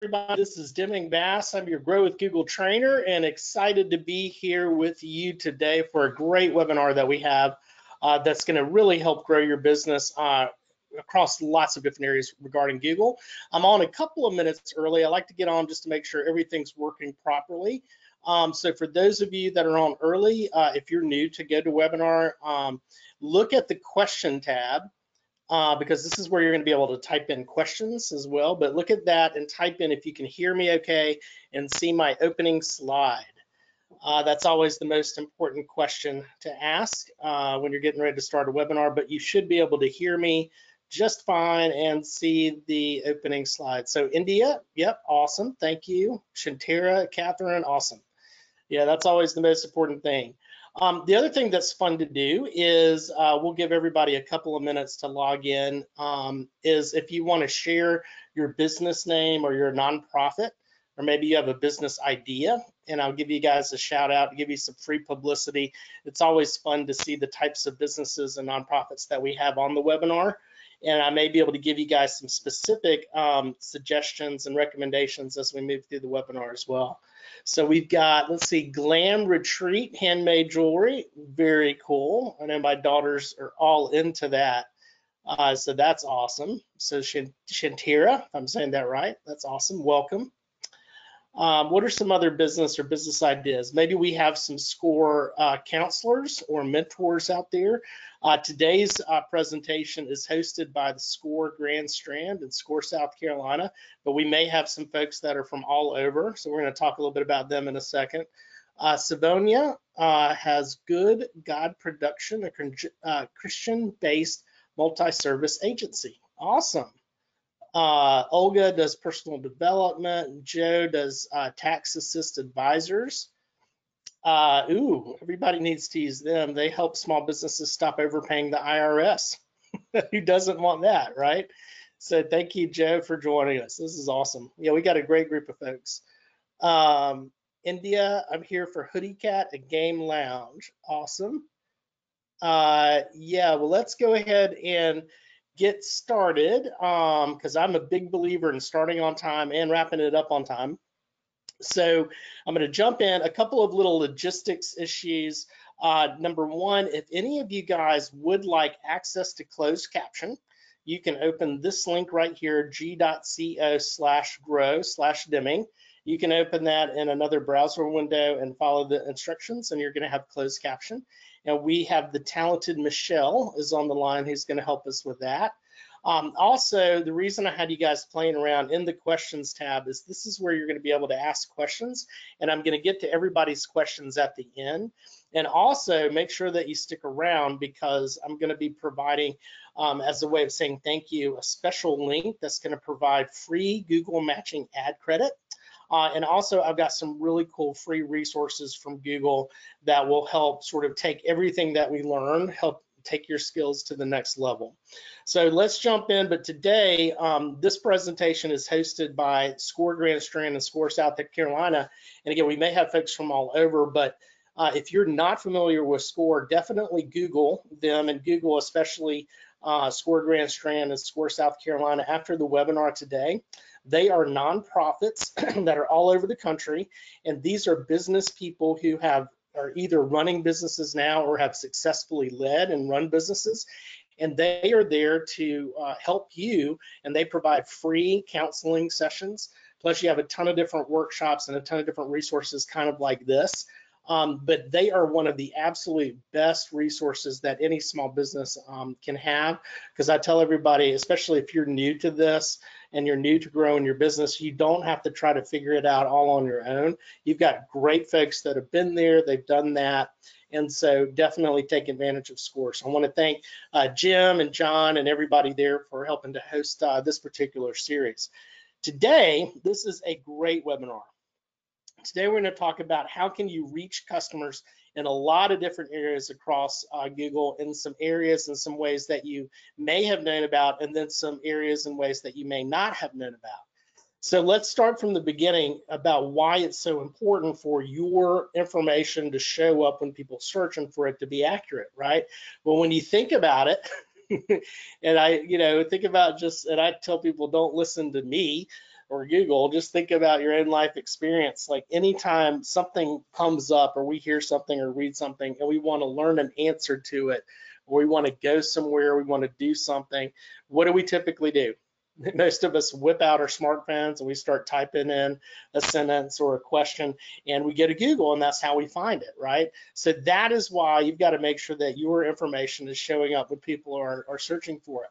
Everybody, this is Demming Bass. I'm your Grow with Google trainer and excited to be here with you today for a great webinar that we have that's going to really help grow your business across lots of different areas regarding Google. I'm on a couple of minutes early. I like to get on just to make sure everything's working properly. So for those of you that are on early, if you're new to GoToWebinar, look at the question tab. Because this is where you're going to be able to type in questions as well. But look at that and type in if you can hear me okay and see my opening slide. That's always the most important question to ask when you're getting ready to start a webinar, but you should be able to hear me just fine and see the opening slide. So India, yep, awesome, thank you. Shantira, Catherine, awesome. Yeah, that's always the most important thing. The other thing that's fun to do is we'll give everybody a couple of minutes to log in, is if you want to share your business name or your nonprofit, or maybe you have a business idea, and I'll give you guys a shout out, give you some free publicity. It's always fun to see the types of businesses and nonprofits that we have on the webinar. And I may be able to give you guys some specific suggestions and recommendations as we move through the webinar as well. So we've got, let's see, Glam Retreat, handmade jewelry, very cool. I know my daughters are all into that. So that's awesome. So Shantira, if I'm saying that right, that's awesome, welcome. What are some other business or business ideas? Maybe we have some SCORE counselors or mentors out there. Today's presentation is hosted by the SCORE Grand Strand in SCORE, South Carolina, but we may have some folks that are from all over, so we're going to talk a little bit about them in a second. Savonia has Good God Production, a Christian-based multi-service agency. Awesome. Olga does personal development. Joe does tax assist advisors. Everybody needs to use them. They help small businesses stop overpaying the IRS. Who doesn't want that, right? So thank you, Joe, for joining us. This is awesome. Yeah, we got a great group of folks. India, I'm here for Hoodie Cat, a game lounge. Awesome. Yeah, well, let's go ahead and get started because I'm a big believer in starting on time and wrapping it up on time. So I'm going to jump in a couple of little logistics issues. Number one, if any of you guys would like access to closed caption, you can open this link right here, g.co/grow/Demming. You can open that in another browser window and follow the instructions, and you're going to have closed caption. And we have the talented Michelle is on the line who's going to help us with that. Also, the reason I had you guys playing around in the questions tab is this is where you're going to be able to ask questions, and I'm going to get to everybody's questions at the end. And also make sure that you stick around because I'm going to be providing, as a way of saying thank you, a special link that's going to provide free Google matching ad credit. And also I've got some really cool free resources from Google that will help sort of take everything that we learn, help take your skills to the next level. So let's jump in. But today, this presentation is hosted by SCORE Grand Strand and SCORE South Carolina. And again, we may have folks from all over, but if you're not familiar with SCORE, definitely Google them, and Google especially SCORE Grand Strand and SCORE South Carolina after the webinar today. They are nonprofits that are all over the country, and these are business people who are either running businesses now or have successfully led and run businesses, and they are there to help you, and they provide free counseling sessions. Plus, you have a ton of different workshops and a ton of different resources kind of like this. But they are one of the absolute best resources that any small business can have, because I tell everybody, especially if you're new to this and you're new to growing your business, you don't have to try to figure it out all on your own. You've got great folks that have been there, they've done that, and so definitely take advantage of SCORE. So I want to thank Jim and John and everybody there for helping to host this particular series. Today, this is a great webinar. Today we're going to talk about how can you reach customers in a lot of different areas across Google, in some areas and some ways that you may have known about, and then some areas and ways that you may not have known about. So let's start from the beginning about why it's so important for your information to show up when people searching for it to be accurate, right? Well, when you think about it, and I think about and I tell people, don't listen to me. or Google, just think about your own life experience. Like anytime something comes up or we hear something or read something and we want to learn an answer to it, or we want to go somewhere, we want to do something, what do we typically do? Most of us whip out our smartphones and we start typing in a sentence or a question and we go to Google, and that's how we find it, right? So that is why you've got to make sure that your information is showing up when people are searching for it.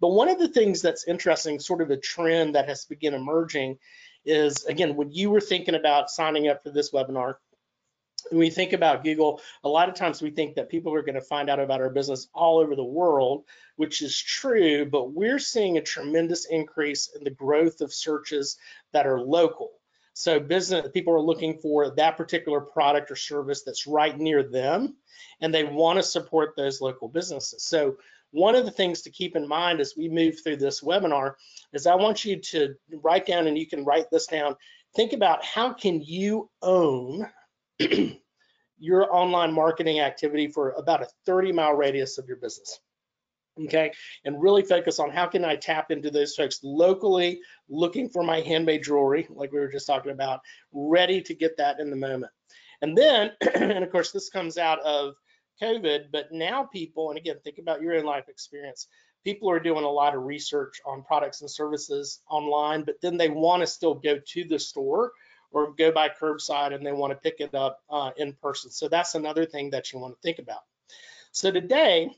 But one of the things that's interesting, sort of a trend that has begun emerging, is, again, when you were thinking about signing up for this webinar, when we think about Google, a lot of times we think that people are going to find out about our business all over the world, which is true, but we're seeing a tremendous increase in the growth of searches that are local. So people are looking for that particular product or service that's right near them, and they want to support those local businesses. So one of the things to keep in mind as we move through this webinar is I want you to write down, and you can write this down, think about how can you own your online marketing activity for about a 30-mile radius of your business, okay? And really focus on how can I tap into those folks locally looking for my handmade jewelry, like we were just talking about, ready to get that in the moment. And then, and of course, this comes out of COVID, but now people, and again, think about your own life experience, people are doing a lot of research on products and services online, but then they want to still go to the store or go by curbside and they want to pick it up in person. So that's another thing that you want to think about. So today,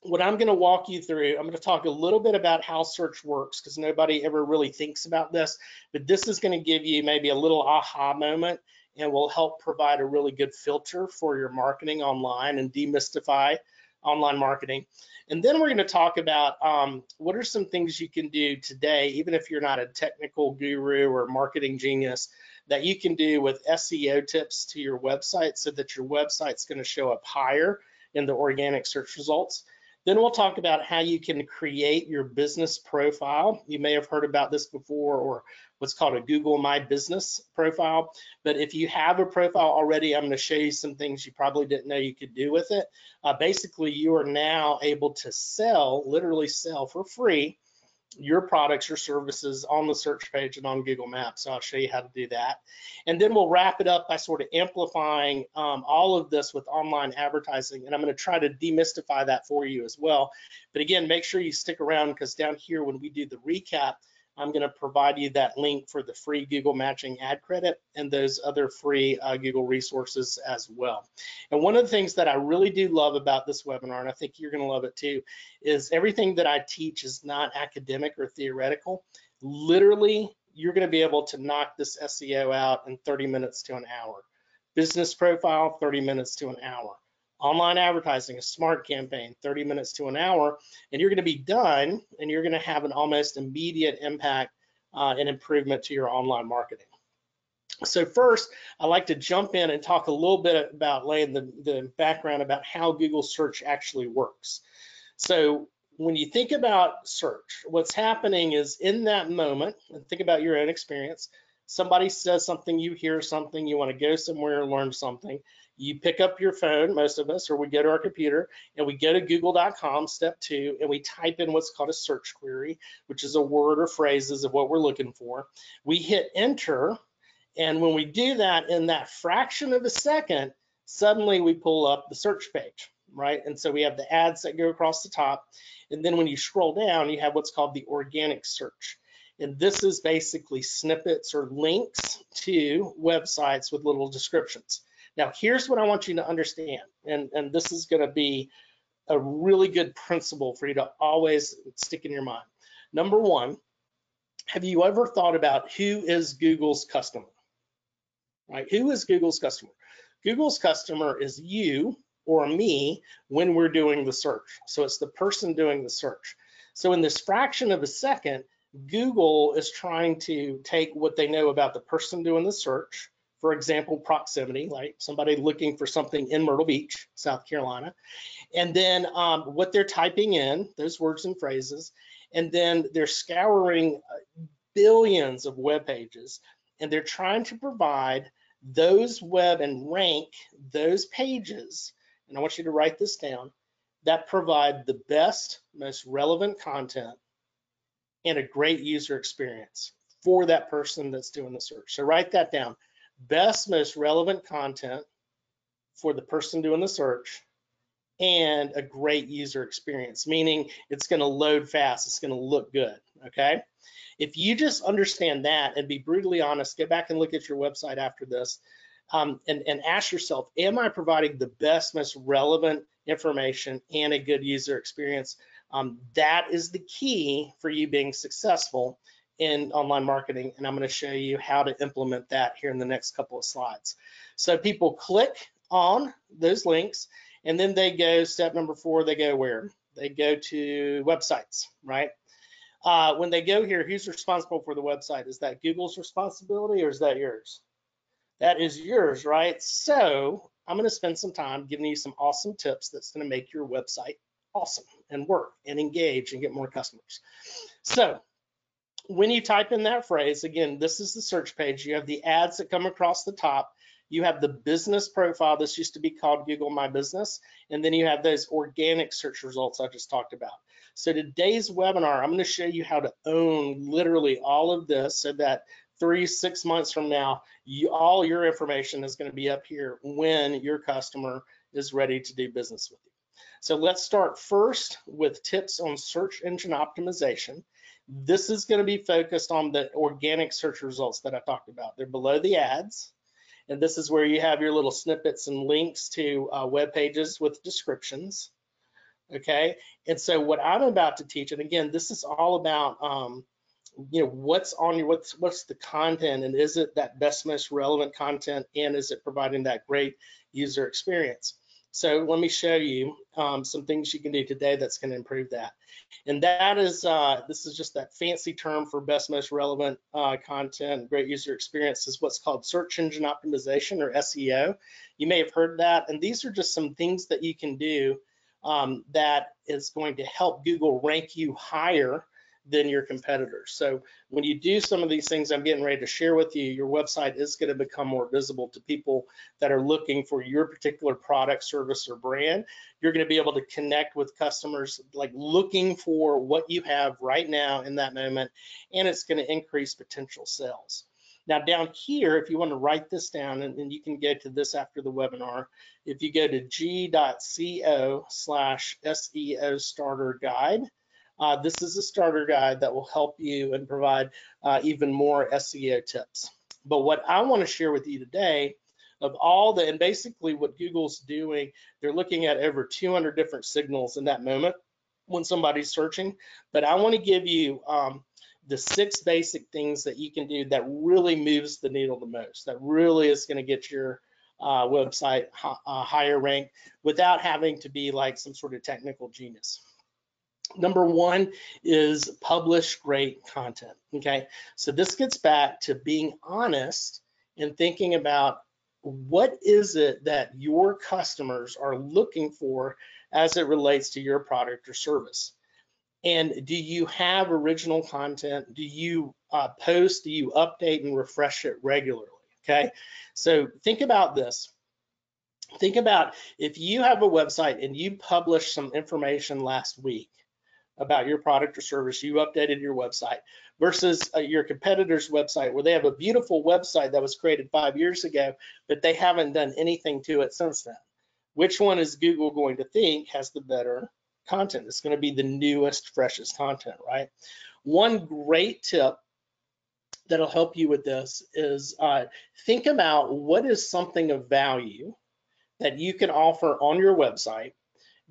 what I'm going to walk you through, I'm going to talk a little bit about how search works, because nobody ever really thinks about this, but this is going to give you maybe a little aha moment and will help provide a really good filter for your marketing online and demystify online marketing. And then we're going to talk about what are some things you can do today, even if you're not a technical guru or marketing genius, that you can do with SEO tips to your website so that your website's going to show up higher in the organic search results. Then we'll talk about how you can create your business profile. You may have heard about this before, or what's called a Google My Business profile. But if you have a profile already, I'm going to show you some things you probably didn't know you could do with it. Basically, you are now able to sell, literally sell for free, your products or services on the search page and on Google Maps. So I'll show you how to do that. And then we'll wrap it up by sort of amplifying all of this with online advertising. And I'm going to try to demystify that for you as well. But again, make sure you stick around, because down here when we do the recap, I'm going to provide you that link for the free Google matching ad credit and those other free Google resources as well. And one of the things that I really do love about this webinar, and I think you're going to love it too, is everything that I teach is not academic or theoretical. Literally, you're going to be able to knock this SEO out in 30 minutes to an hour. Business profile, 30 minutes to an hour. Online advertising, a smart campaign, 30 minutes to an hour, and you're going to be done, and you're going to have an almost immediate impact and improvement to your online marketing. So first, I like to jump in and talk a little bit about laying the background about how Google search actually works. So when you think about search, what's happening is in that moment, and think about your own experience, somebody says something, you hear something, you want to go somewhere and learn something. You pick up your phone, most of us, or we go to our computer and we go to google.com, step 2, and we type in what's called a search query, which is a word or phrases of what we're looking for. We hit enter, and when we do that, in that fraction of a second, suddenly we pull up the search page, right? And so we have the ads that go across the top, and then when you scroll down, you have what's called the organic search. And this is basically snippets or links to websites with little descriptions. Now, here's what I want you to understand, and this is going to be a really good principle for you to always stick in your mind. Number one, have you ever thought about who is Google's customer? Right? Who is Google's customer? Google's customer is you or me when we're doing the search. So it's the person doing the search. So in this fraction of a second, Google is trying to take what they know about the person doing the search, for example, proximity, like somebody looking for something in Myrtle Beach, South Carolina, and then what they're typing in, those words and phrases, and then they're scouring billions of web pages, and they're trying to provide those web and rank those pages, and I want you to write this down, that provide the best, most relevant content and a great user experience for that person that's doing the search. So write that down. Best, most relevant content for the person doing the search, and a great user experience, meaning it's going to load fast, it's going to look good, okay? If you just understand that and be brutally honest, go back and look at your website after this, and ask yourself, am I providing the best, most relevant information and a good user experience? That is the key for you being successful in online marketing, and I'm going to show you how to implement that here in the next couple of slides. So people click on those links, and then they go, step number 4, they go where? They go to websites, right? When they go here, who's responsible for the website? Is that Google's responsibility, or is that yours? That is yours, right? So I'm going to spend some time giving you some awesome tips that's going to make your website awesome and work and engage and get more customers. So when you type in that phrase, again, this is the search page. You have the ads that come across the top. You have the business profile. This used to be called Google My Business. And then you have those organic search results I just talked about. So today's webinar, I'm going to show you how to own literally all of this so that 3-6 months from now, all your information is going to be up here when your customer is ready to do business with you. So let's start first with tips on search engine optimization. This is going to be focused on the organic search results that I talked about. They're below the ads. And this is where you have your little snippets and links to web pages with descriptions. Okay. And so what I'm about to teach, and again, this is all about, what's on your, what's the content, and is it that best, most relevant content, and is it providing that great user experience? So let me show you some things you can do today that's going to improve that. And that is, this is just that fancy term for best, most relevant content, great user experience, is what's called search engine optimization, or SEO. You may have heard that. And these are just some things that you can do that is going to help Google rank you higher than your competitors. So when you do some of these things I'm getting ready to share with you, your website is going to become more visible to people that are looking for your particular product, service, or brand. You're going to be able to connect with customers like looking for what you have right now in that moment, and it's going to increase potential sales. Now down here, if you want to write this down, and you can go to this after the webinar, if you go to g.co/SEO starter guide, this is a starter guide that will help you and provide even more SEO tips. But what I want to share with you today, of all the, and basically what Google's doing, they're looking at over 200 different signals in that moment when somebody's searching. But I want to give you the 6 basic things that you can do that really moves the needle the most, that really is going to get your website higher ranked without having to be like some sort of technical genius. Number 1 is publish great content, okay? So this gets back to being honest and thinking about what is it that your customers are looking for as it relates to your product or service. And do you have original content? Do you post, do you update and refresh it regularly, okay? So think about this. Think about if you have a website and you published some information last week about your product or service, you updated your website, versus your competitor's website where they have a beautiful website that was created 5 years ago, but they haven't done anything to it since then. Which one is Google going to think has the better content? It's going to be the newest, freshest content, right? One great tip that'll help you with this is think about what is something of value that you can offer on your website,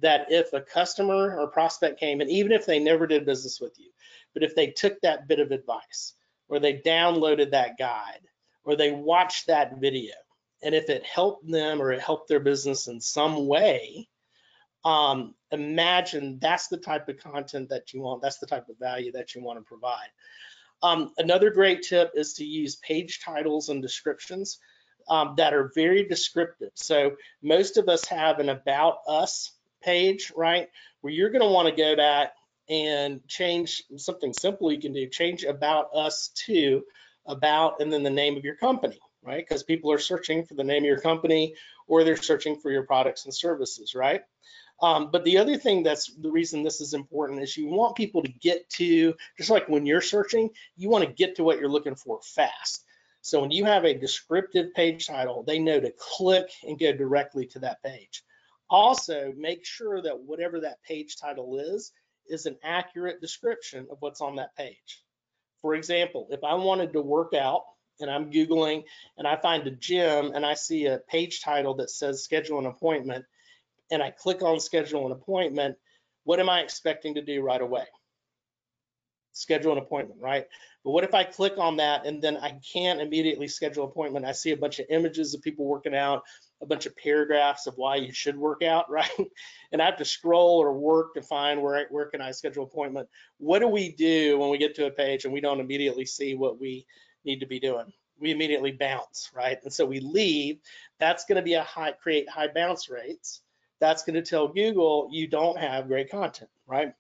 that if a customer or prospect came, and even if they never did business with you, but if they took that bit of advice, or they downloaded that guide, or they watched that video, and if it helped them or it helped their business in some way, imagine that's the type of content that you want, that's the type of value that you want to provide. Another great tip is to use page titles and descriptions that are very descriptive. So most of us have an About Us page, right, where you're going to want to go back and change something simple. You can do change About Us to About and then the name of your company, right? Because people are searching for the name of your company, or they're searching for your products and services, right? But the other thing that's the reason this is important is you want people to get to, just like when you're searching, you want to get to what you're looking for fast. So when you have a descriptive page title, they know to click and go directly to that page. Also, make sure that whatever that page title is an accurate description of what's on that page. For example, if I wanted to work out and I'm Googling and I find a gym and I see a page title that says schedule an appointment, and I click on schedule an appointment, what am I expecting to do right away? Schedule an appointment, right? But what if I click on that and then I can't immediately schedule an appointment? I see a bunch of images of people working out, a bunch of paragraphs of why you should work out, right? And I have to scroll or work to find where can I schedule an appointment. What do we do when we get to a page and we don't immediately see what we need to be doing? We immediately bounce, right? And so we leave. That's going to be create high bounce rates. That's going to tell Google you don't have great content, right?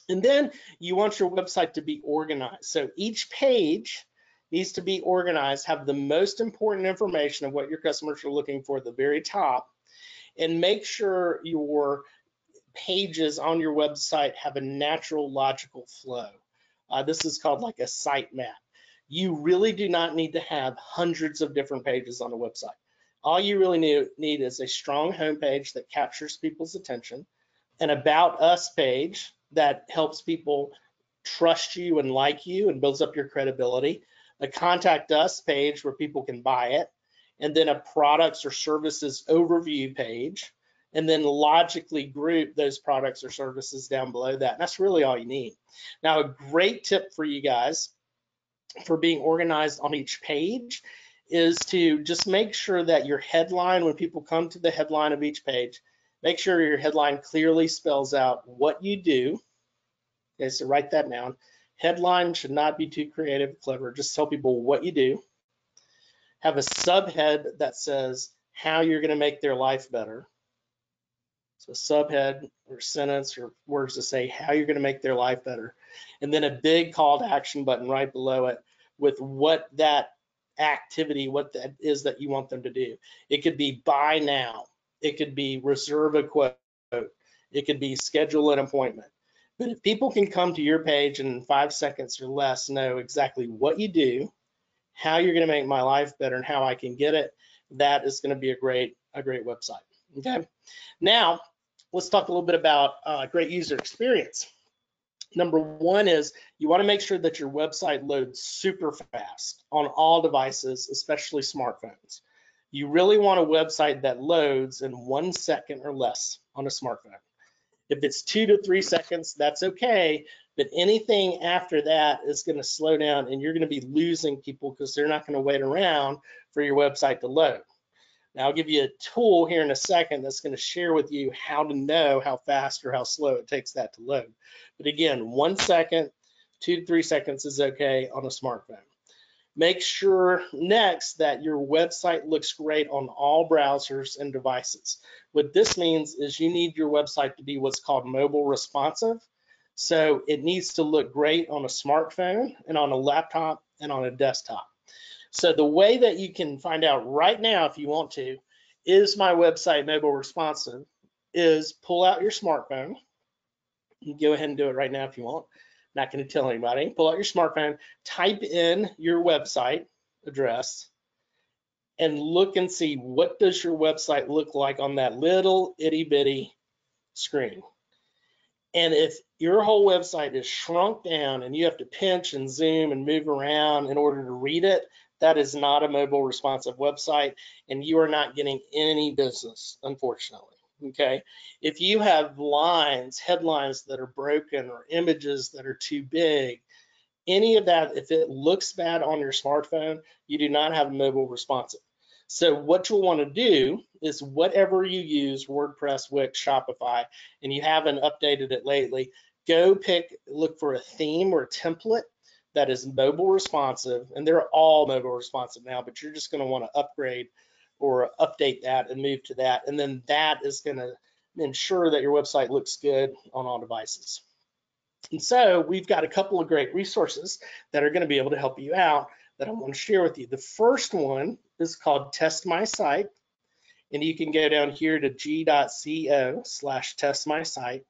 And then you want your website to be organized. So each page needs to be organized, have the most important information of what your customers are looking for at the very top, and make sure your pages on your website have a natural logical flow. This is called like a site map. You really do not need to have hundreds of different pages on a website. All you really need is a strong homepage that captures people's attention, an About Us page that helps people trust you and like you and builds up your credibility, a Contact Us page where people can buy it, and then a products or services overview page, and then logically group those products or services down below that. And that's really all you need. Now, a great tip for you guys for being organized on each page is to just make sure that your headline, when people come to the headline of each page, make sure your headline clearly spells out what you do. Okay, so write that down. Headline should not be too creative, clever. Just tell people what you do. Have a subhead that says how you're going to make their life better. So subhead or sentence or words to say how you're going to make their life better. And then a big call to action button right below it with what that activity, what that is that you want them to do. It could be buy now. It could be reserve a quote. It could be schedule an appointment. But if people can come to your page and in 5 seconds or less know exactly what you do, how you're going to make my life better, and how I can get it, that is going to be a great website. Okay. Now, let's talk a little bit about great user experience. Number one is you want to make sure that your website loads super fast on all devices, especially smartphones. You really want a website that loads in 1 second or less on a smartphone. If it's 2 to 3 seconds, that's okay, but anything after that is going to slow down and you're going to be losing people because they're not going to wait around for your website to load. Now, I'll give you a tool here in a second that's going to share with you how to know how fast or how slow it takes that to load. But again, 1 second, 2 to 3 seconds is okay on a smartphone. Make sure next that your website looks great on all browsers and devices. What this means is you need your website to be what's called mobile responsive. So it needs to look great on a smartphone and on a laptop and on a desktop. So the way that you can find out right now, if you want to, is my website mobile responsive, is pull out your smartphone. You can go ahead and do it right now if you want. Not going to tell anybody. Pull out your smartphone, type in your website address, and look and see what does your website look like on that little itty bitty screen. And if your whole website is shrunk down and you have to pinch and zoom and move around in order to read it, that is not a mobile responsive website, and you are not getting any business, unfortunately. Okay, if you have lines, headlines that are broken or images that are too big, any of that, if it looks bad on your smartphone, you do not have mobile responsive. So what you'll want to do is whatever you use, WordPress, Wix, Shopify, and you haven't updated it lately, go look for a theme or a template that is mobile responsive, and they're all mobile responsive now, but you're just going to want to upgrade or update that and move to that. And then that is going to ensure that your website looks good on all devices. And so we've got a couple of great resources that are going to be able to help you out that I want to share with you. The first one is called Test My Site. and you can go down here to g.co/testmysite.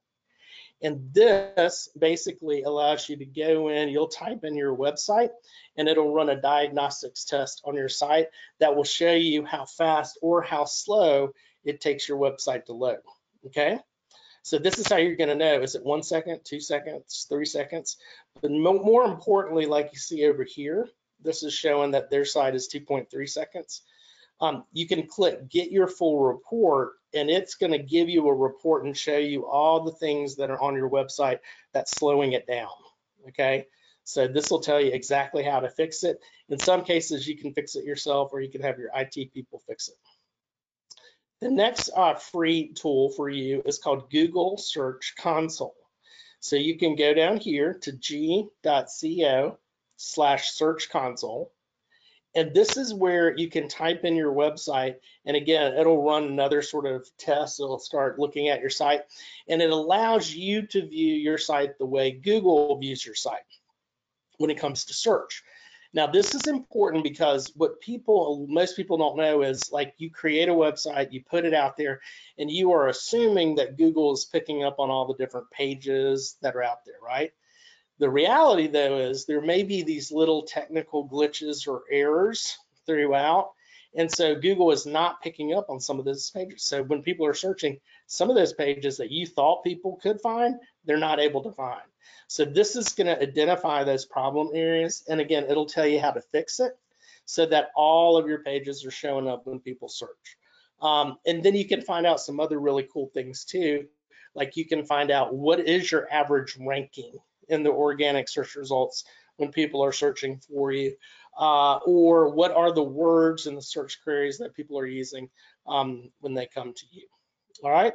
And this basically allows you to go in, you'll type in your website, and it'll run a diagnostics test on your site that will show you how fast or how slow it takes your website to load, okay? So this is how you're gonna know, is it 1 second, 2 seconds, 3 seconds? But more importantly, like you see over here, this is showing that their site is 2.3 seconds. You can click get your full report, and it's going to give you a report and show you all the things that are on your website that's slowing it down, okay? So this will tell you exactly how to fix it. In some cases, you can fix it yourself, or you can have your IT people fix it. The next free tool for you is called Google Search Console. So you can go down here to g.co/search console. And this is where you can type in your website, and again, it'll run another sort of test. It'll start looking at your site, and it allows you to view your site the way Google views your site when it comes to search. Now, this is important because what most people don't know is, like, you create a website, you put it out there, and you are assuming that Google is picking up on all the different pages that are out there, right? The reality, though, is there may be these little technical glitches or errors throughout, and so Google is not picking up on some of those pages. So when people are searching, some of those pages that you thought people could find, they're not able to find. So this is going to identify those problem areas, and again, it'll tell you how to fix it so that all of your pages are showing up when people search. And then you can find out some other really cool things too, like you can find out what is your average ranking in the organic search results when people are searching for you, or what are the words in the search queries that people are using when they come to you. All right,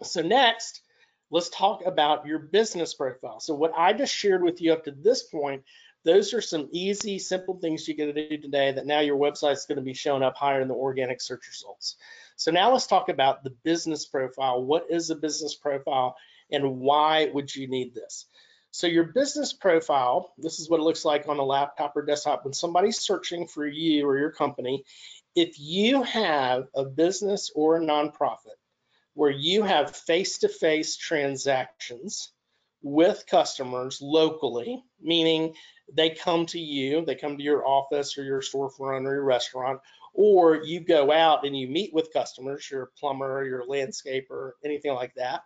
so next, let's talk about your business profile. So what I just shared with you up to this point, those are some easy, simple things you can do today that now your website's going to be showing up higher in the organic search results. So now let's talk about the business profile. What is a business profile, and why would you need this? So your business profile, this is what it looks like on a laptop or desktop. When somebody's searching for you or your company, if you have a business or a nonprofit where you have face-to-face transactions with customers locally, meaning they come to you, they come to your office or your storefront or your restaurant, or you go out and you meet with customers, your plumber, your landscaper, anything like that,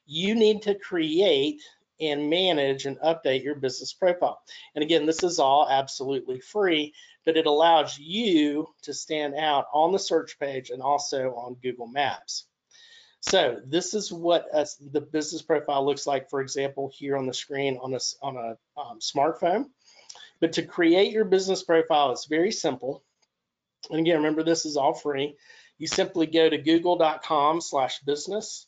you need to create and manage and update your business profile. And again, this is all absolutely free, but it allows you to stand out on the search page and also on Google Maps. So this is what the business profile looks like, for example, here on the screen on a smartphone. But to create your business profile, it's very simple. And again, remember, this is all free. You simply go to google.com/business.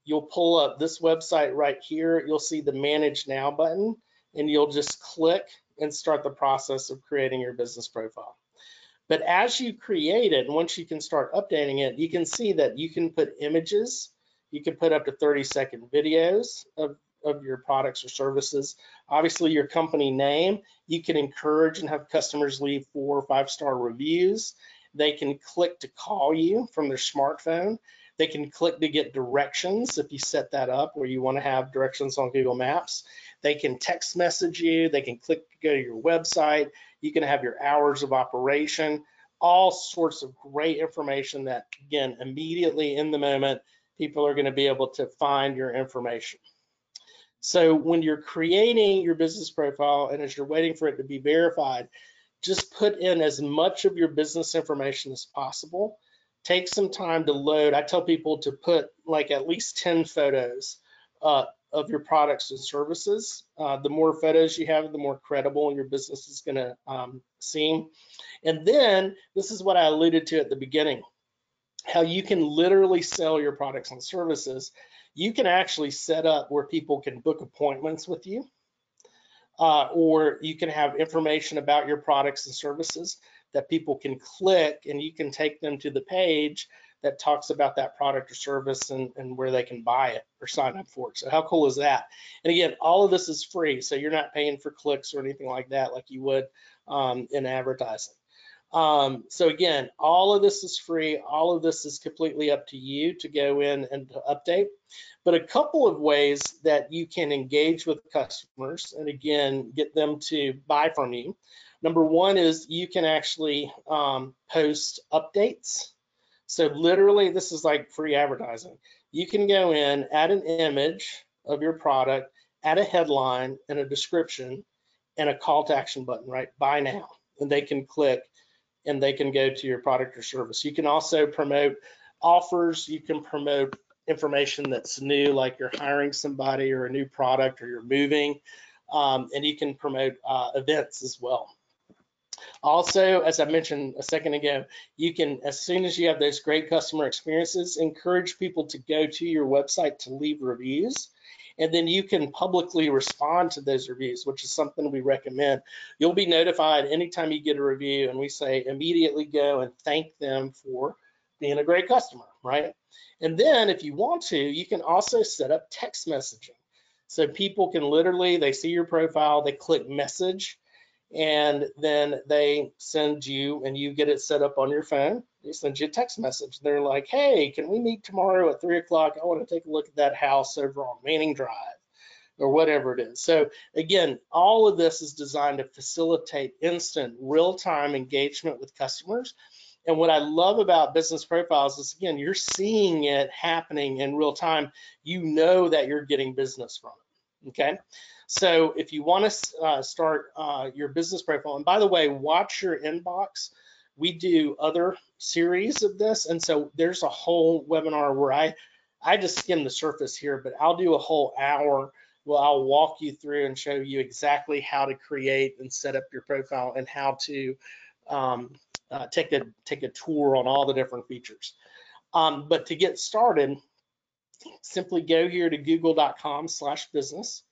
You'll pull up this website right here. You'll see the Manage Now button, and you'll just click and start the process of creating your business profile. But as you create it, and once you can start updating it, you can see that you can put images, you can put up to 30-second videos of your products or services. Obviously, your company name, you can encourage and have customers leave 4 or 5-star reviews. They can click to call you from their smartphone. They can click to get directions if you set that up where you want to have directions on Google Maps. They can text message you. They can click to go to your website. You can have your hours of operation, all sorts of great information that, again, immediately in the moment, people are going to be able to find your information. So when you're creating your business profile and as you're waiting for it to be verified, just put in as much of your business information as possible. Take some time to load. I tell people to put like at least 10 photos of your products and services. The more photos you have, the more credible your business is going to seem. And then this is what I alluded to at the beginning, how you can literally sell your products and services. You can actually set up where people can book appointments with you, or you can have information about your products and services that people can click, and you can take them to the page that talks about that product or service and where they can buy it or sign up for it. So how cool is that? And again, all of this is free, so you're not paying for clicks or anything like that like you would in advertising. So again, all of this is free. All of this is completely up to you to go in and to update. But a couple of ways that you can engage with customers and again, get them to buy from you. Number one is you can actually post updates. So literally, this is like free advertising. You can go in, add an image of your product, add a headline and a description and a call to action button, right? Buy now. And they can click and they can go to your product or service. You can also promote offers. You can promote information that's new, like you're hiring somebody or a new product or you're moving. And you can promote events as well. Also, as I mentioned a second ago, you can, as soon as you have those great customer experiences, encourage people to go to your website to leave reviews. And then you can publicly respond to those reviews, which is something we recommend. You'll be notified anytime you get a review, and we say immediately go and thank them for being a great customer, right? And then if you want to, you can also set up text messaging. So people can literally, they see your profile, they click message, and then they send you, and you get it set up on your phone. They send you a text message. They're like, hey, can we meet tomorrow at 3 o'clock? I want to take a look at that house over on Manning Drive, or whatever it is. So again, all of this is designed to facilitate instant, real-time engagement with customers. And what I love about business profiles is, again, you're seeing it happening in real time. You know that you're getting business from it, okay? So if you want to start your business profile, and by the way, watch your inbox. We do other series of this, and so there's a whole webinar where I just skim the surface here, but I'll do a whole hour where I'll walk you through and show you exactly how to create and set up your profile and how to take a tour on all the different features. But to get started, simply go here to google.com/business.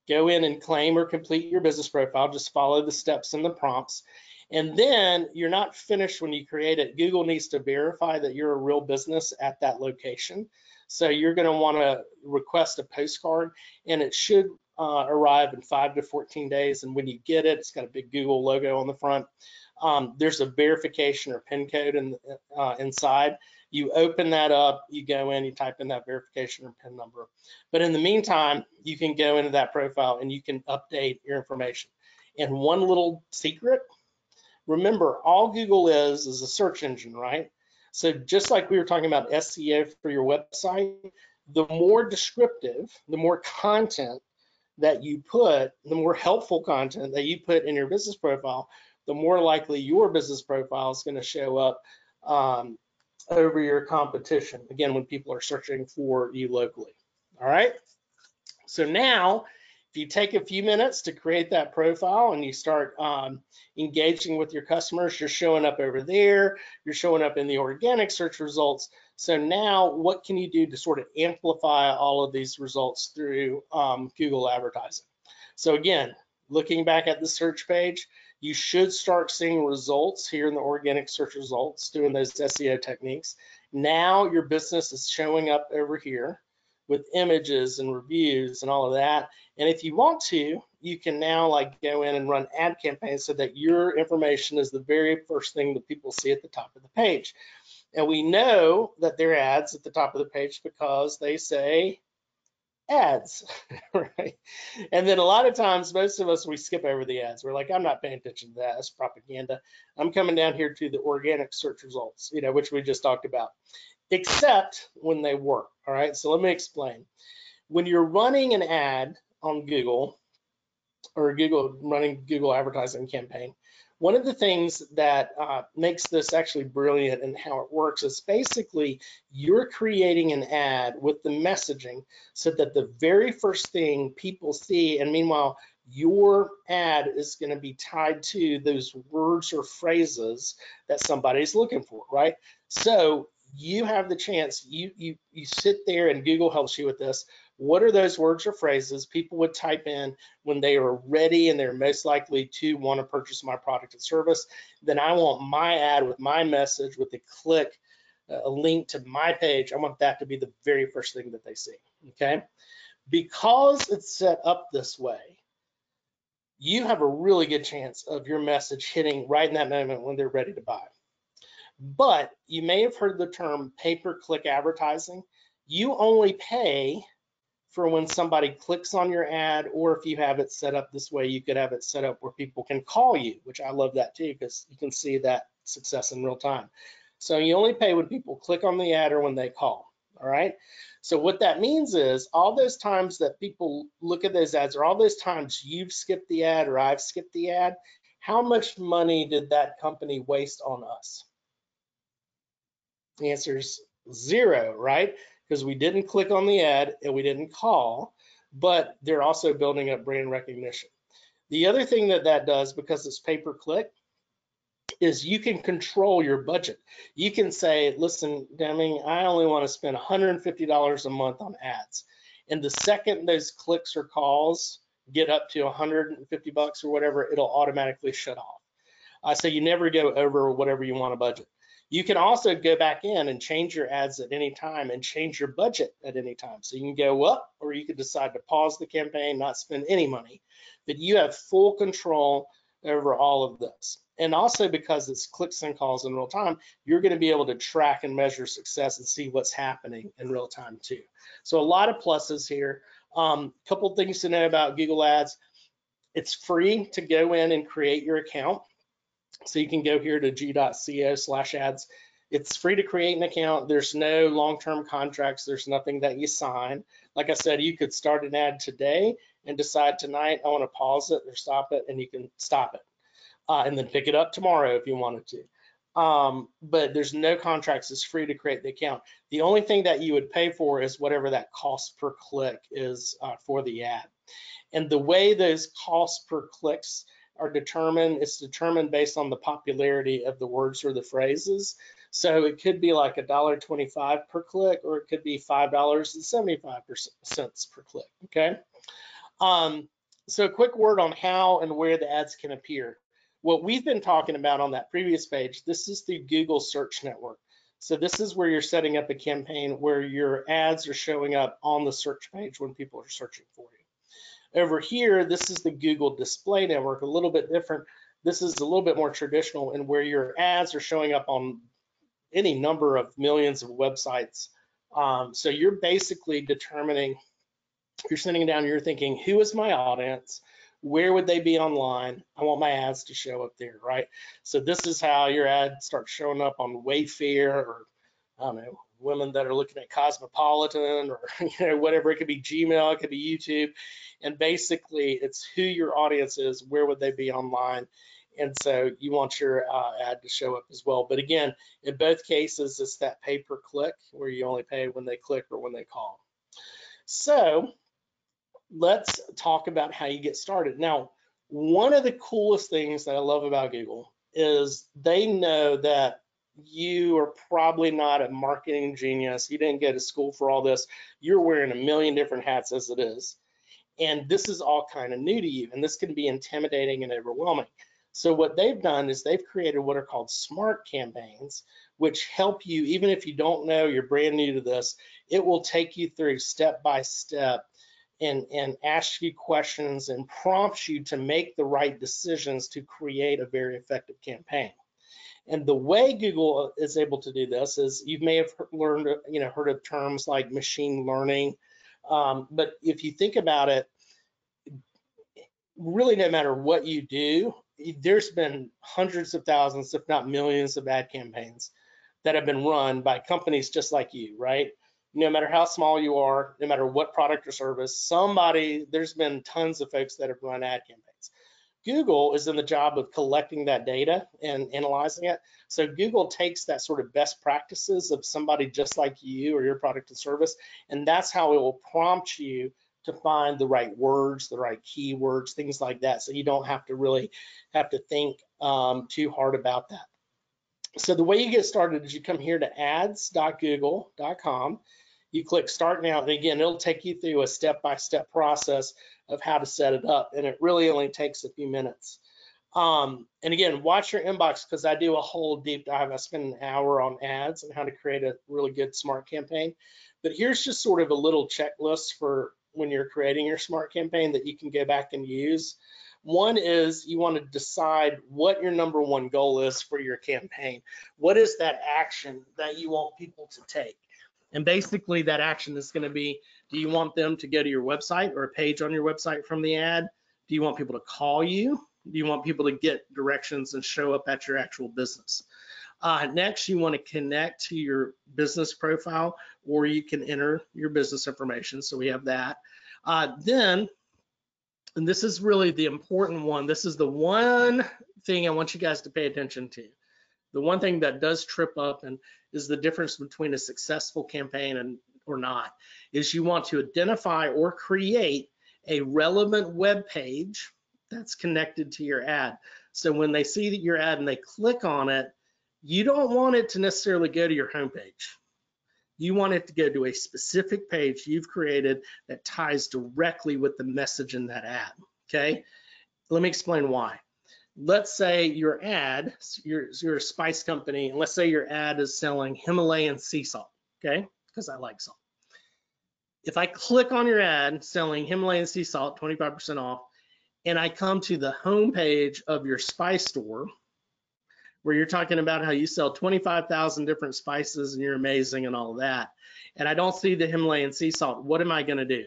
Go in and claim or complete your business profile. Just follow the steps and the prompts. And then you're not finished when you create it. Google needs to verify that you're a real business at that location. So you're going to want to request a postcard, and it should arrive in 5 to 14 days. And when you get it, it's got a big Google logo on the front. There's a verification or PIN code inside. You open that up, you go in, you type in that verification or PIN number. But in the meantime, you can go into that profile and you can update your information. And one little secret, remember, all Google is a search engine, right? So just like we were talking about SEO for your website, the more descriptive, the more content that you put, the more helpful content that you put in your business profile, the more likely your business profile is going to show up over your competition, again, when people are searching for you locally. All right, so now if you take a few minutes to create that profile and you start engaging with your customers, you're showing up over there, you're showing up in the organic search results. So now what can you do to sort of amplify all of these results through Google advertising? So again, looking back at the search page, you should start seeing results here in the organic search results, doing those SEO techniques. Now your business is showing up over here with images and reviews and all of that. And if you want to, you can now like go in and run ad campaigns so that your information is the very first thing that people see at the top of the page. And we know that they're ads at the top of the page because they say ads, right? And then a lot of times, most of us, we skip over the ads. We're like, I'm not paying attention to that. It's propaganda. I'm coming down here to the organic search results, which we just talked about, except when they work. All right, so let me explain. When you're running an ad on Google or running Google advertising campaign, one of the things that makes this actually brilliant and how it works is basically you're creating an ad with the messaging so that the very first thing people see, and meanwhile, your ad is going to be tied to those words or phrases that somebody's looking for, right? So you have the chance, you sit there and Google helps you with this. What are those words or phrases people would type in when they are ready and they're most likely to want to purchase my product and service? Then I want my ad with my message with a click, a link to my page. I want that to be the very first thing that they see, okay? Because it's set up this way, you have a really good chance of your message hitting right in that moment when they're ready to buy. But you may have heard the term pay-per-click advertising. You only pay for when somebody clicks on your ad, or if you have it set up this way, you could have it set up where people can call you, which I love that too, because you can see that success in real time. So you only pay when people click on the ad or when they call, all right? So what that means is all those times that people look at those ads, or all those times you've skipped the ad or I've skipped the ad, how much money did that company waste on us? The answer is 0, right? Because we didn't click on the ad and we didn't call, but they're also building up brand recognition. The other thing that that does, because it's pay-per-click, is you can control your budget. You can say, listen, Demming, I only want to spend $150 a month on ads. And the second those clicks or calls get up to 150 bucks or whatever, it'll automatically shut off. So you never go over whatever you want to budget. You can also go back in and change your ads at any time and change your budget at any time. So you can go up, or you could decide to pause the campaign, not spend any money, but you have full control over all of this. And also, because it's clicks and calls in real time, you're going to be able to track and measure success and see what's happening in real time too. So a lot of pluses here. Couple things to know about Google Ads. It's free to go in and create your account. So you can go here to g.co/ads. It's free to create an account. There's no long-term contracts. There's nothing that you sign. Like I said, you could start an ad today and decide tonight, I want to pause it or stop it, and you can stop it. And then pick it up tomorrow if you wanted to. But there's no contracts. It's free to create the account. The only thing that you would pay for is whatever that cost per click is for the ad. And the way those costs per clicks are determined, it's determined based on the popularity of the words or the phrases. So it could be like $1.25 per click, or it could be $5.75 per click, okay? So a quick word on how and where the ads can appear. What we've been talking about on that previous page, this is the Google Search Network. So this is where you're setting up a campaign where your ads are showing up on the search page when people are searching for you. Over here, this is the Google Display Network, a little bit different. This is a little bit more traditional, and where your ads are showing up on any number of millions of websites. So you're basically determining, you're sitting down, you're thinking, who is my audience? Where would they be online? I want my ads to show up there, right? So this is how your ad starts showing up on Wayfair, or I don't know, women that are looking at Cosmopolitan, or whatever. It could be Gmail, it could be YouTube, and basically it's who your audience is, where would they be online, and so you want your ad to show up as well. But again, in both cases, it's that pay-per-click where you only pay when they click or when they call. So let's talk about how you get started. Now, one of the coolest things that I love about Google is they know that you are probably not a marketing genius. You didn't go to school for all this. You're wearing a million different hats as it is. And this is all kind of new to you, and this can be intimidating and overwhelming. So what they've done is they've created what are called smart campaigns, which help you, even if you don't know, you're brand new to this, it will take you through step by step and ask you questions and prompts you to make the right decisions to create a very effective campaign. And the way Google is able to do this is, you may have heard of terms like machine learning, but if you think about it, really no matter what you do, there's been hundreds of thousands, if not millions, of ad campaigns that have been run by companies just like you, right? No matter how small you are, no matter what product or service, there's been tons of folks that have run ad campaigns. Google is in the job of collecting that data and analyzing it. So Google takes that sort of best practices of somebody just like you or your product and service, and that's how it will prompt you to find the right words, the right keywords, things like that. So you don't have to really have to think too hard about that. So the way you get started is you come here to ads.google.com. You click Start Now, and again, it'll take you through a step-by-step process of how to set it up, and it really only takes a few minutes. And again, watch your inbox, because I do a whole deep dive. I spend an hour on ads and how to create a really good smart campaign. But here's just sort of a little checklist for when you're creating your smart campaign that you can go back and use. One is you want to decide what your number one goal is for your campaign. What is that action that you want people to take? And basically that action is going to be, do you want them to go to your website or a page on your website from the ad? Do you want people to call you? Do you want people to get directions and show up at your actual business? Next, you want to connect to your business profile, or you can enter your business information. So we have that. Then, and this is really the important one, this is the one thing I want you guys to pay attention to. The one thing that does trip up and is the difference between a successful campaign and or not, is you want to identify or create a relevant web page that's connected to your ad. So when they see that your ad and they click on it, you don't want it to necessarily go to your homepage. You want it to go to a specific page you've created that ties directly with the message in that ad, okay? Let me explain why. Let's say your ad, you're a spice company, and let's say your ad is selling Himalayan sea salt, okay? Because I like salt. If I click on your ad selling Himalayan sea salt, 25% off, and I come to the home page of your spice store, where you're talking about how you sell 25,000 different spices and you're amazing and all of that, and I don't see the Himalayan sea salt, what am I going to do?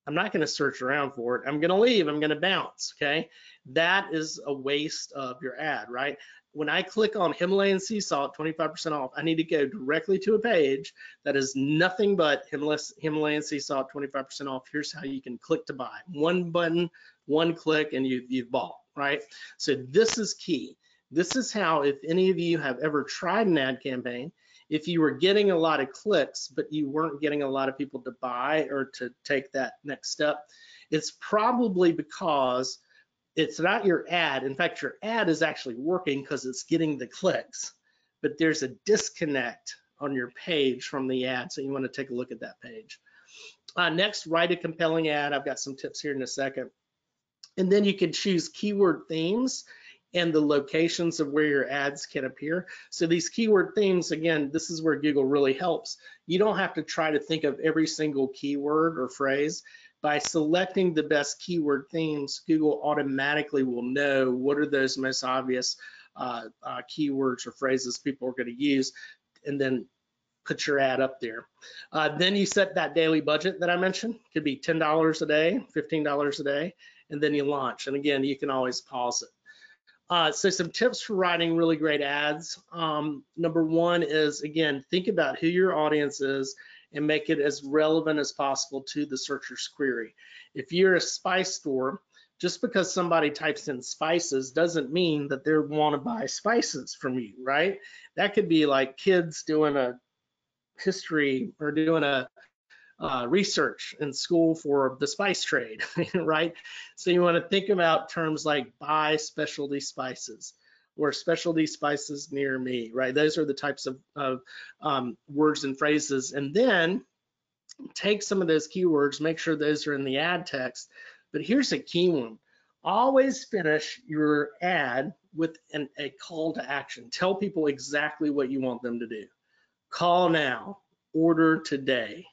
I'm not going to search around for it. I'm going to leave. I'm going to bounce, okay? That is a waste of your ad, right? When I click on Himalayan sea salt, 25% off, I need to go directly to a page that is nothing but Himalayan sea salt, 25% off. Here's how you can click to buy. One button, one click, and you've bought, right? So this is key. This is how, if any of you have ever tried an ad campaign, if you were getting a lot of clicks, but you weren't getting a lot of people to buy or to take that next step, it's probably because it's not your ad. In fact, your ad is actually working because it's getting the clicks, but there's a disconnect on your page from the ad, so you want to take a look at that page. Next, write a compelling ad. I've got some tips here in a second. And then you can choose keyword themes and the locations of where your ads can appear. So these keyword themes, again, this is where Google really helps. You don't have to try to think of every single keyword or phrase. By selecting the best keyword themes, Google automatically will know what are those most obvious keywords or phrases people are going to use, and then put your ad up there. Then you set that daily budget that I mentioned. It could be $10 a day, $15 a day, and then you launch. And again, you can always pause it. So some tips for writing really great ads. Number one is, again, think about who your audience is and make it as relevant as possible to the searcher's query. If you're a spice store, just because somebody types in spices doesn't mean that they want to buy spices from you, right? That could be like kids doing a history or doing a research in school for the spice trade, right? So you want to think about terms like buy specialty spices or specialty spices near me, right? Those are the types of words and phrases. And then take some of those keywords, make sure those are in the ad text. But here's a key one. Always finish your ad with a call to action. Tell people exactly what you want them to do. Call now, order today.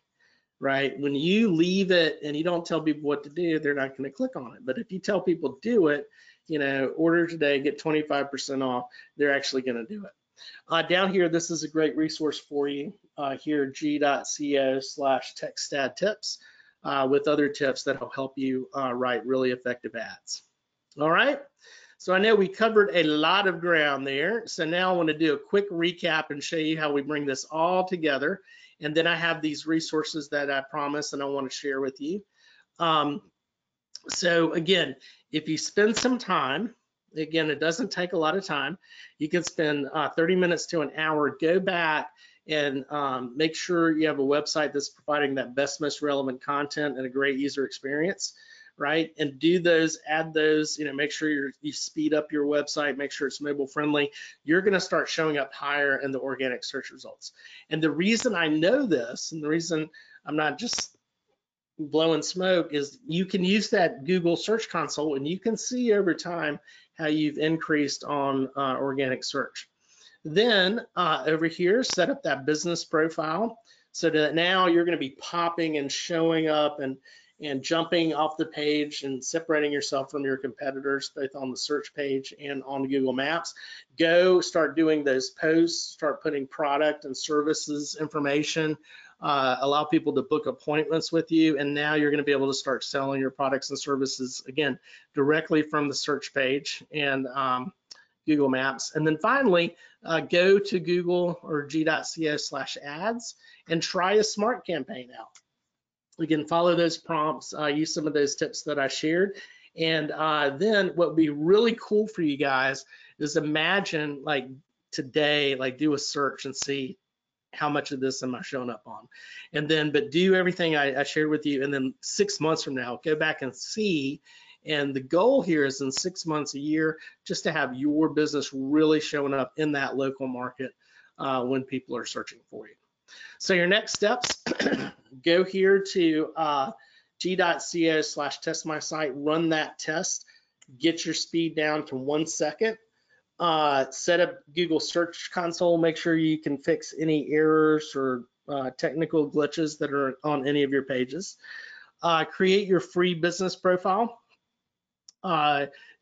Right? When you leave it and you don't tell people what to do, they're not going to click on it. But if you tell people do it, you know, order today, get 25% off, they're actually going to do it. Down here, this is a great resource for you here, g.co/techstadtips with other tips that will help you write really effective ads. All right. So I know we covered a lot of ground there. So now I want to do a quick recap and show you how we bring this all together. And then I have these resources that I promised and I want to share with you. So again, if you spend some time, again, it doesn't take a lot of time. You can spend 30 minutes to an hour, go back and make sure you have a website that's providing that best, most relevant content and a great user experience, right? And do those, add those, you know, make sure you speed up your website, make sure it's mobile friendly. You're going to start showing up higher in the organic search results. And the reason I know this, and the reason I'm not just blowing smoke, is you can use that Google Search Console and you can see over time how you've increased on organic search. Then over here, set up that business profile so that now you're going to be popping and showing up and and jumping off the page and separating yourself from your competitors, both on the search page and on Google Maps. Go start doing those posts, start putting product and services information, allow people to book appointments with you, and now you're going to be able to start selling your products and services, again, directly from the search page and Google Maps. And then finally, go to Google or g.co/ads and try a smart campaign out. Again, follow those prompts, use some of those tips that I shared. And then what would be really cool for you guys is imagine like today, like do a search and see how much of this am I showing up on. And then, but do everything I shared with you. And then 6 months from now, go back and see. And the goal here is in 6 months, a year, just to have your business really showing up in that local market when people are searching for you. So your next steps, go here to g.co/test-my-site, run that test, get your speed down to 1 second, set up Google Search Console, make sure you can fix any errors or technical glitches that are on any of your pages. Create your free business profile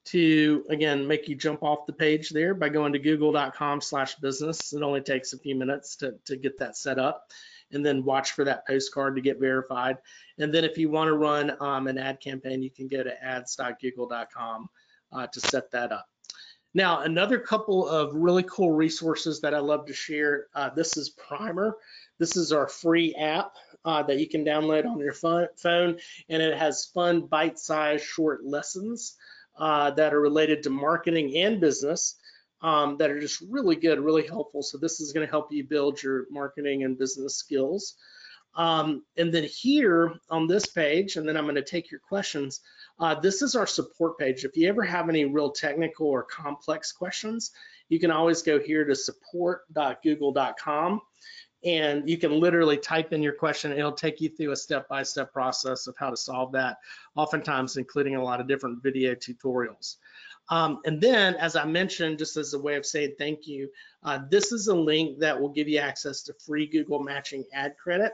to, again, make you jump off the page there by going to google.com/business. It only takes a few minutes to get that set up, and then watch for that postcard to get verified. And then if you want to run an ad campaign, you can go to ads.google.com to set that up. Now, another couple of really cool resources that I love to share. This is Primer. This is our free app that you can download on your phone, and it has fun, bite-sized, short lessons that are related to marketing and business that are just really good, really helpful. So this is going to help you build your marketing and business skills. And then here on this page, and then I'm going to take your questions. This is our support page. If you ever have any real technical or complex questions, you can always go here to support.google.com, and you can literally type in your question. It'll take you through a step-by-step process of how to solve that, oftentimes including a lot of different video tutorials. And then, as I mentioned, just as a way of saying thank you, this is a link that will give you access to free Google matching ad credit.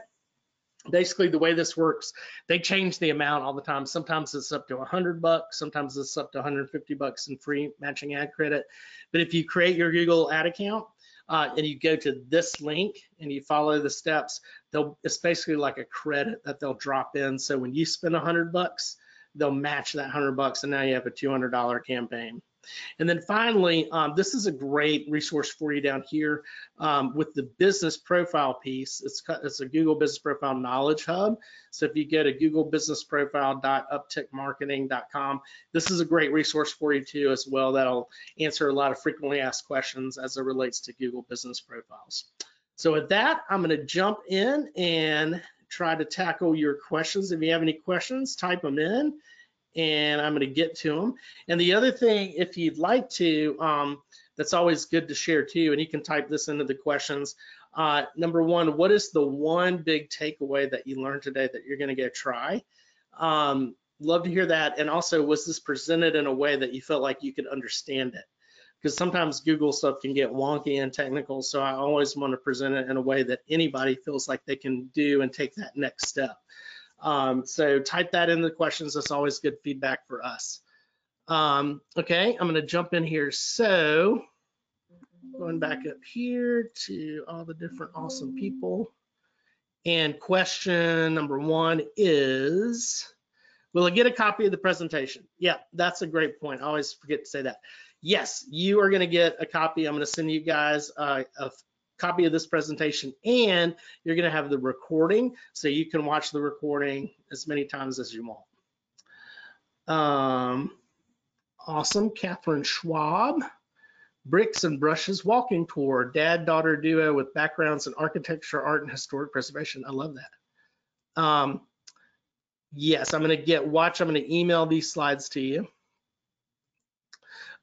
Basically, the way this works, they change the amount all the time. Sometimes it's up to $100, sometimes it's up to $150 in free matching ad credit. But if you create your Google ad account and you go to this link and you follow the steps, it's basically like a credit that they'll drop in. So when you spend $100, they'll match that $100, and now you have a $200 campaign. And then finally, this is a great resource for you down here with the business profile piece. It's a Google Business Profile Knowledge Hub. So if you go to googlebusinessprofile.uptickmarketing.com, this is a great resource for you too as well. That'll answer a lot of frequently asked questions as it relates to Google Business Profiles. So with that, I'm going to jump in and try to tackle your questions. If you have any questions, type them in, and I'm going to get to them. And the other thing, if you'd like to, that's always good to share too, and you can type this into the questions. Number one, what is the one big takeaway that you learned today that you're going to go try? Love to hear that. And also, was this presented in a way that you felt like you could understand it? Because sometimes Google stuff can get wonky and technical, so I always want to present it in a way that anybody feels like they can do and take that next step. So type that in the questions. That's always good feedback for us. Okay, I'm going to jump in here. So going back up here to all the different awesome people. And question number one is, will I get a copy of the presentation? Yeah, that's a great point. I always forget to say that. Yes, you are going to get a copy. I'm going to send you guys a copy of this presentation, and you're going to have the recording, so you can watch the recording as many times as you want. Awesome. Catherine Schwab. Bricks and Brushes Walking Tour, dad-daughter duo with backgrounds in architecture, art, and historic preservation. I love that. Yes, I'm going to email these slides to you.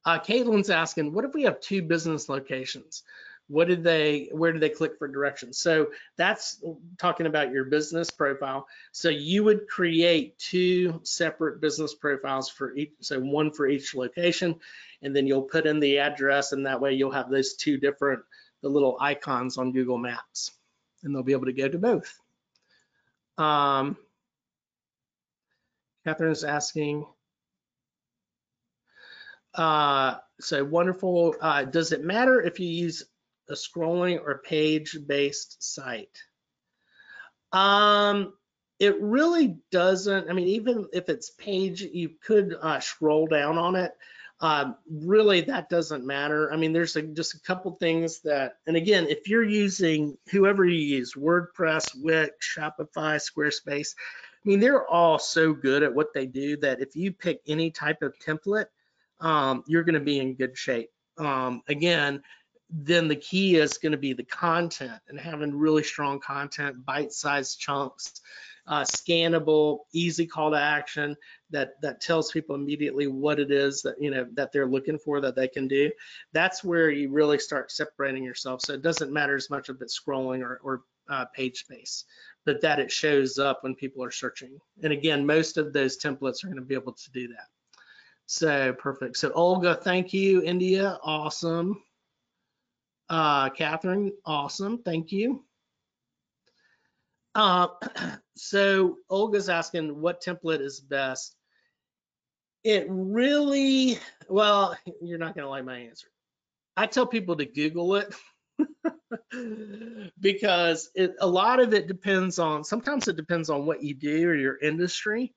Caitlin's asking, what if we have 2 business locations? Where do they click for directions? So that's talking about your business profile. So you would create 2 separate business profiles for each, so one for each location, and then you'll put in the address, and that way you'll have those 2 different, the little icons on Google Maps, and they'll be able to go to both. Catherine's asking, so wonderful. Does it matter if you use a scrolling or page-based site? It really doesn't. I mean, even if it's page, you could scroll down on it. Really, that doesn't matter. I mean, there's just a couple things that, and again, if you're using whoever you use, WordPress, Wix, Shopify, Squarespace, I mean, they're all so good at what they do that if you pick any type of template, you're going to be in good shape. Again, then the key is going to be the content and having really strong content, bite-sized chunks, scannable, easy call to action that tells people immediately what it is that that they're looking for that they can do. That's where you really start separating yourself. So it doesn't matter as much if it's scrolling or page space, but that it shows up when people are searching. And again, most of those templates are going to be able to do that. So perfect. So Olga, thank you. India, awesome. Catherine, awesome, thank you. So Olga's asking what template is best. It really, well, you're not gonna like my answer. I tell people to Google it because a lot of it depends on, sometimes it depends on what you do or your industry.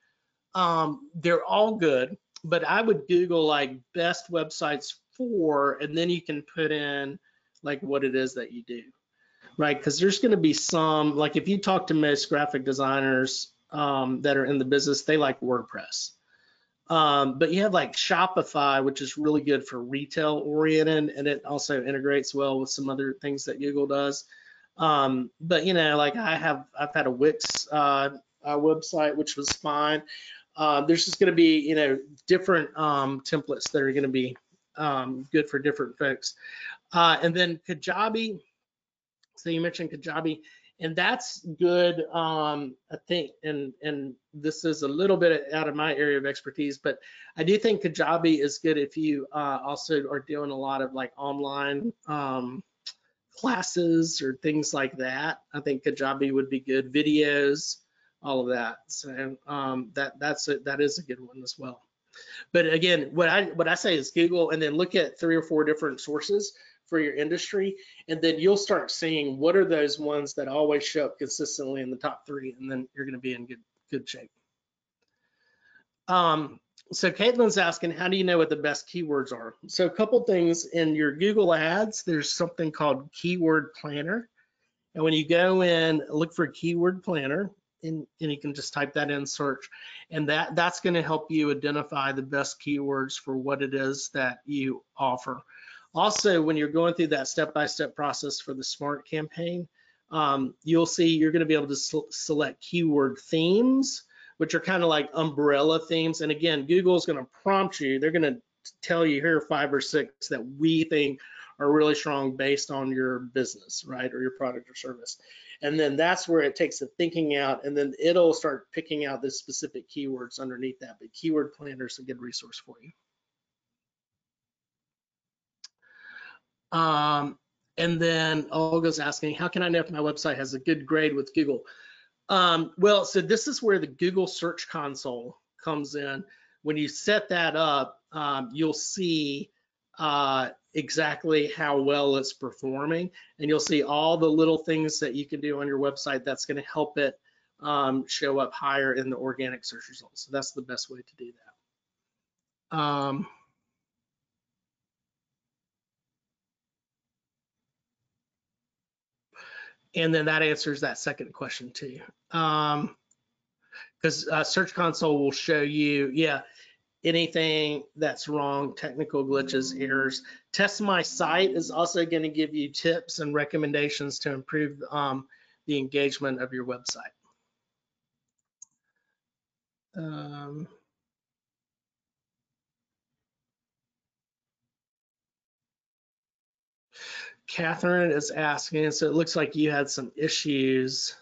They're all good, but I would Google like best websites for, and then you can put in like what it is that you do, right? Because there's going to be some, like if you talk to most graphic designers that are in the business, they like WordPress. But you have like Shopify, which is really good for retail oriented, and it also integrates well with some other things that Google does. But like I've had a Wix website, which was fine. There's just going to be different templates that are going to be good for different folks. And then Kajabi, so you mentioned Kajabi, and that's good. I think, and this is a little bit out of my area of expertise, but I do think Kajabi is good if you also are doing a lot of like online classes or things like that. I think Kajabi would be good. Videos, all of that. So that is a good one as well. But again, what I say is Google, and then look at 3 or 4 different sources for your industry, and then you'll start seeing what are those ones that always show up consistently in the top 3, and then you're going to be in good shape. So Caitlin's asking, how do you know what the best keywords are? So a couple things in your Google Ads, there's something called Keyword Planner. And when you go in, look for Keyword Planner, and you can just type that in search. And that's going to help you identify the best keywords for what it is that you offer. Also, when you're going through that step-by-step process for the SMART campaign, you'll see you're going to be able to select keyword themes, which are kind of like umbrella themes. And again, Google's going to prompt you. They're going to tell you here are 5 or 6 that we think are really strong based on your business, right, or your product or service. And then that's where it takes the thinking out, and then it'll start picking out the specific keywords underneath that. But Keyword Planner is a good resource for you. And then Olga's asking, how can I know if my website has a good grade with Google? Well, so this is where the Google Search Console comes in. When you set that up, you'll see exactly how well it's performing, and you'll see all the little things that you can do on your website that's going to help it show up higher in the organic search results. So that's the best way to do that. And then that answers that second question too. Because Search Console will show you, anything that's wrong, technical glitches, errors. Test My Site is also going to give you tips and recommendations to improve the engagement of your website. Catherine is asking, so it looks like you had some issues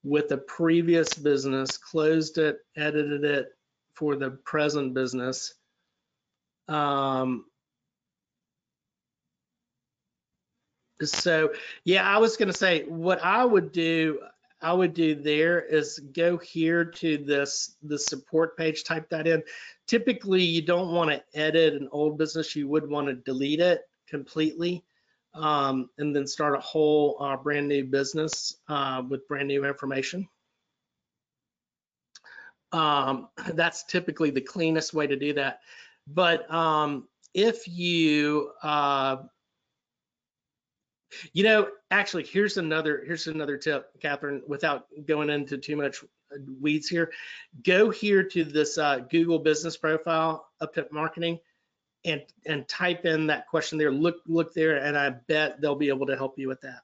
with the previous business, closed it, edited it for the present business. So yeah, I was going to say what I would do. I would do there is go here to the support page, type that in. Typically, you don't want to edit an old business. You would want to delete it completely, and then start a whole brand new business with brand new information. That's typically the cleanest way to do that. But if you you know, actually, here's another tip, Catherine, without going into too much weeds here. Go here to this Google business profile, Uptip Marketing, and type in that question there. Look there, and I bet they'll be able to help you with that.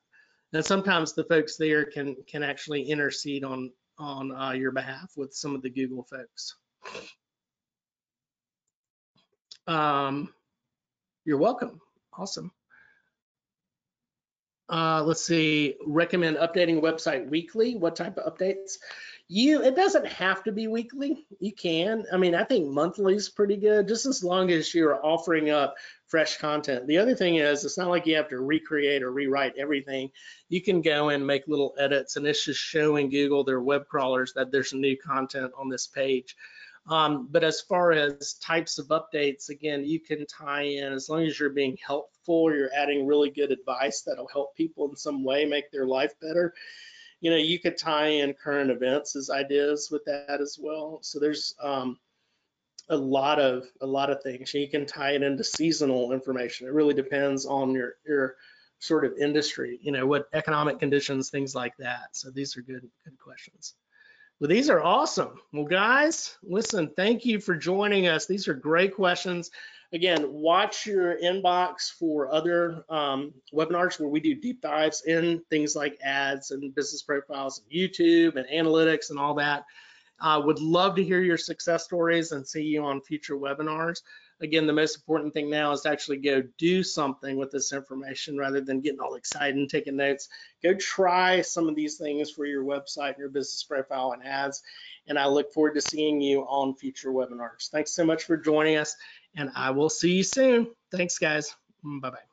And sometimes the folks there can actually intercede on your behalf with some of the Google folks. You're welcome. Awesome. Let's see, recommend updating website weekly. What type of updates? It doesn't have to be weekly. You can. I mean, I think monthly is pretty good, just as long as you're offering up fresh content. The other thing is, it's not like you have to recreate or rewrite everything. You can go and make little edits, and it's just showing Google, their web crawlers, that there's new content on this page. But as far as types of updates, again, you can tie in, as long as you're being helpful, you're adding really good advice that'll help people in some way, make their life better. You know, you could tie in current events as ideas with that as well. So there's a lot of things. You can tie it into seasonal information. It really depends on your sort of industry, you know, what economic conditions, things like that. So these are good questions. Well, these are awesome. Well, guys, listen, thank you for joining us. These are great questions. Again, watch your inbox for other webinars where we do deep dives in things like ads and business profiles and YouTube and analytics and all that. Would love to hear your success stories and see you on future webinars. Again, the most important thing now is to actually go do something with this information rather than getting all excited and taking notes. Go try some of these things for your website, your business profile, and ads. And I look forward to seeing you on future webinars. Thanks so much for joining us, and I will see you soon. Thanks, guys. Bye-bye.